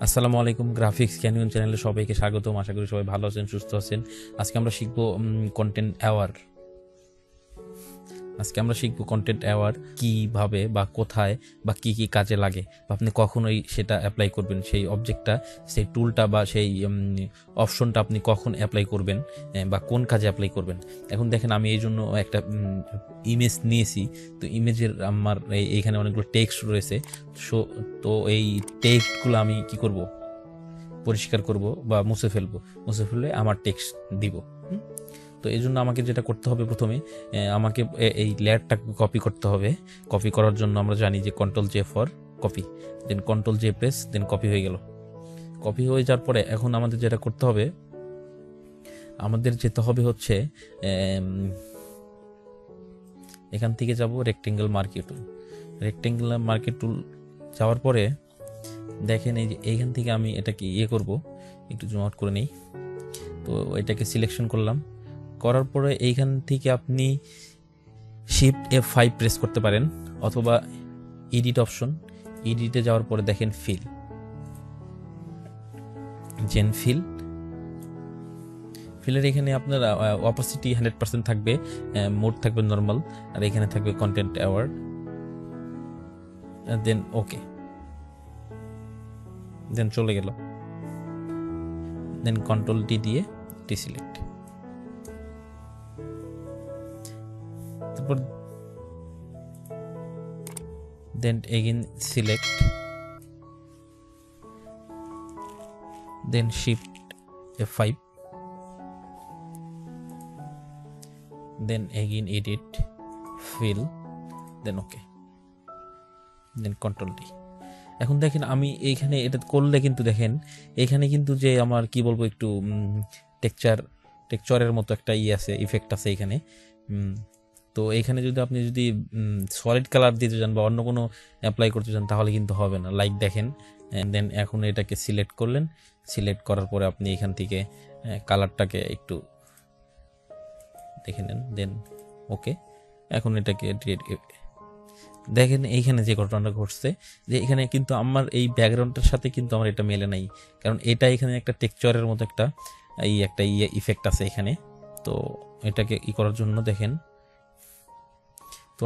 আসসালামু আলাইকুম, graphics canyon চ্যানেলে সবাইকে স্বাগতম। আশা করি সবাই ভালো আছেন, সুস্থ আছেন। আজকে আমরা শিখবো কন্টেন্ট অ্যাওয়ার। কন্টেন্ট অ্যাওয়ার কীভাবে বা কোথায় বা কি কি কাজে লাগে, বা আপনি কখনোই সেটা অ্যাপ্লাই করবেন, সেই অবজেক্টটা, সেই টুলটা বা সেই অপশনটা আপনি কখন অ্যাপ্লাই করবেন বা কোন কাজে অ্যাপ্লাই করবেন। এখন দেখেন, আমি এই জন্য একটা ইমেজ নিয়েছি। তো ইমেজের আমার এইখানে অনেকগুলো টেক্সট রয়েছে। তো এই টেক্সটগুলো আমি কি করব, পরিষ্কার করব বা মুছে ফেলবো। মুছে ফেলে আমার টেক্সট দিব। তো এই জন্য আমাকে যেটা করতে হবে, প্রথমে আমাকে এই লেয়ারটাকে কপি করতে হবে। কপি করার জন্য আমরা জানি যে Ctrl J for copy, then Ctrl J press, then copy হয়ে গেল। কপি হয়ে যাওয়ার পরে এখন আমাদের যেটা করতে হবে, আমাদের যেতে হবে হচ্ছে এখান থেকে যাব রেক্টেঙ্গেল মার্কি টুল। রেক্টেঙ্গেল মার্কি টুল যাওয়ার পরে দেখেন, এই যে এইখান থেকে আমি এটাকে করব, একটু জুম আউট করে নিই। তো এটাকে সিলেকশন করলাম। করার পরে এইখান থেকে আপনি শিফট F5 প্রেস করতে পারেন, অথবা এডিট অপশন, এডিটে যাওয়ার পরে দেখেন ফিল, ফিলের এখানে আপনার অপাসিটি 100% থাকবে, মোড থাকবে নর্মাল, আর এখানে থাকবে কন্টেন্ট অ্যাওয়ার্ড। দেন ওকে, দেন চলে গেল। দেন Ctrl D দিয়ে ডিসিলেক্ট। তারপর then again select, then shift F5, then again edit, fill, then okay, then Ctrl D। এখন দেখেন, আমি এইখানে এটা করলে কিন্তু দেখেন, এখানে কিন্তু যে আমার কি বলবো, একটু টেক্সচারের মতো একটা আছে, ইফেক্ট আছে এখানে। তো এইখানে যদি আপনি সলিড কালার দিতে চান বা অন্য কোনো অ্যাপ্লাই করতে চান, তাহলে কিন্তু হবে না। লাইক দেখেন, দেন এখন এটাকে সিলেক্ট করলেন। সিলেক্ট করার পরে আপনি এখান থেকে কালারটাকে একটু দেখে নেন, দেন ওকে। এখন এটাকে দেখেন, এইখানে যে ঘটনাটা ঘটছে, যে এখানে কিন্তু আমার এই ব্যাকগ্রাউন্ডের সাথে কিন্তু আমার এটা মেলে নাই, কারণ এটা এখানে একটা টেক্সচারের মতো একটা ইফেক্ট আছে এখানে। তো এটাকে করার জন্য দেখেন, তো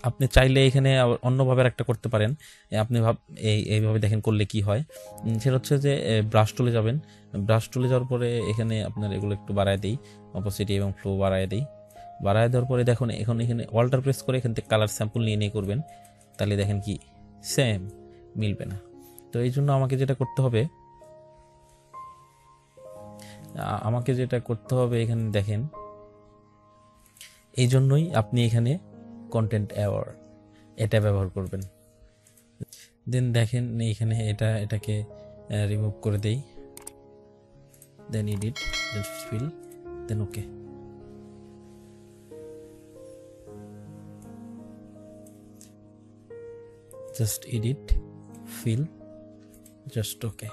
আপনি চাইলে এখানে অন্যভাবে একটা করতে পারেন। আপনি এইভাবে দেখেন করলে কি হয়। সেটা হচ্ছে যে ব্রাশ টুলে যাবেন। ব্রাশ টুলে যাওয়ার পরে এখানে আপনার এগুলো একটু বাড়ায় দিই, অপোসিটি এবং ফ্লো বাড়ায় দিই। বাড়ায় দেওয়ার পরে দেখুন, এখানে অল্টার প্রেস করে এখান থেকে কালার স্যাম্পল নিয়ে করবেন, তাহলে দেখেন কি সেম মিলবে না। তো এই জন্য আমাকে যেটা করতে হবে, এখানে দেখেন, এই জন্যই আপনি এখানে কন্টেন্ট অ্যাওয়ার এটা ব্যবহার করবেন। দেন দেখেন এইখানে এটাকে রিমুভ করে দেই, then edit, then fill, then okay. Just edit, fill, just okay.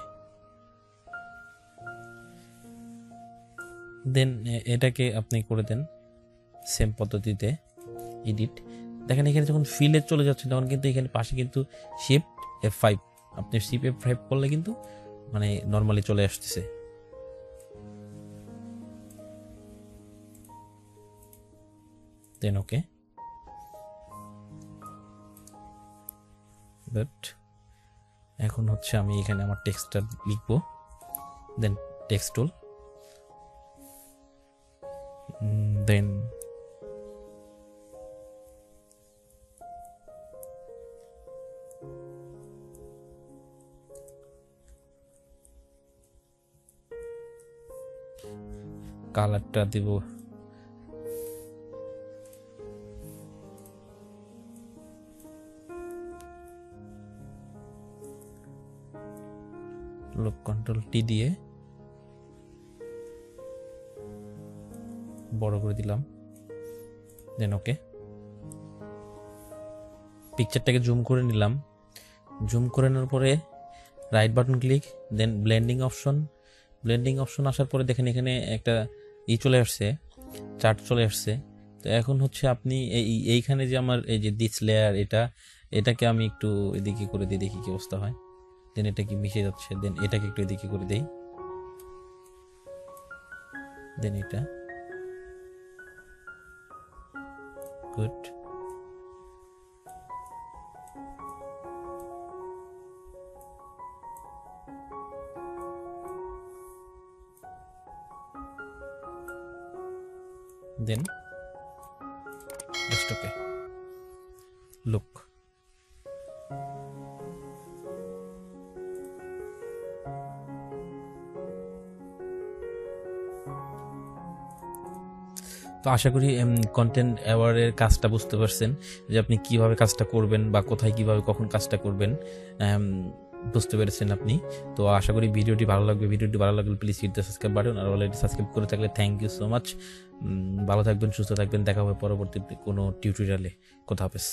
Then এটাকে আপনি করে দেন সেম পদ্ধতিতে এডিট। দেখেন এখানে যখন ফিলে চলে যাচ্ছে, তখন কিন্তু এখানে পাশে কিন্তু শিফট F5, আপনি শিফট F5 করলে কিন্তু মানে নর্মালি চলে আসতেছে। দেন ওকে। বাট এখন হচ্ছে আমি এখানে আমার টেক্সটটা লিখবো। দেন টেক্সট টুল, দেন কালারটা দিব Ctrl T দিয়ে বড় করে দিলাম, দেন ওকে। পিকচারটাকে জুম করে নিলাম। জুম করে নেওয়ার পরে রাইট বাটন ক্লিক, দেন ব্লেন্ডিং অপশন আসার পরে দেখেন এখানে একটা চলে আসছে, চার্ট চলে আসছে। তো এখন হচ্ছে আপনি এইখানে যে আমার এই যে দিস লেয়ার, এটাকে আমি একটু এদিকে করে দিয়ে দেখি কি অবস্থা হয়। দেন এটা কি মিশে যাচ্ছে, দেন এটাকে একটু এদিকে করে দেই, দেন এটা গুড। দেন জাস্ট ওকে লুক। তো আশা করি কন্টেন্ট অ্যাওয়ারের কাজটা বুঝতে পারছেন, যে আপনি কিভাবে কাজটা করবেন বা কোথায় কিভাবে কখন কাজটা করবেন বুঝতে পেরেছেন আপনি। তো আশা করি ভিডিওটি ভালো লাগবে। ভিডিওটি ভালো লাগলে please hit the subscribe button, আর অলরেডি সাবস্ক্রাইব করে থাকলে থ্যাংক ইউ সো মাচ। ভালো থাকবেন, সুস্থ থাকবেন, দেখা হবে পরবর্তী কোনো টিউটোরিয়ালে। খোদা হাফেজ।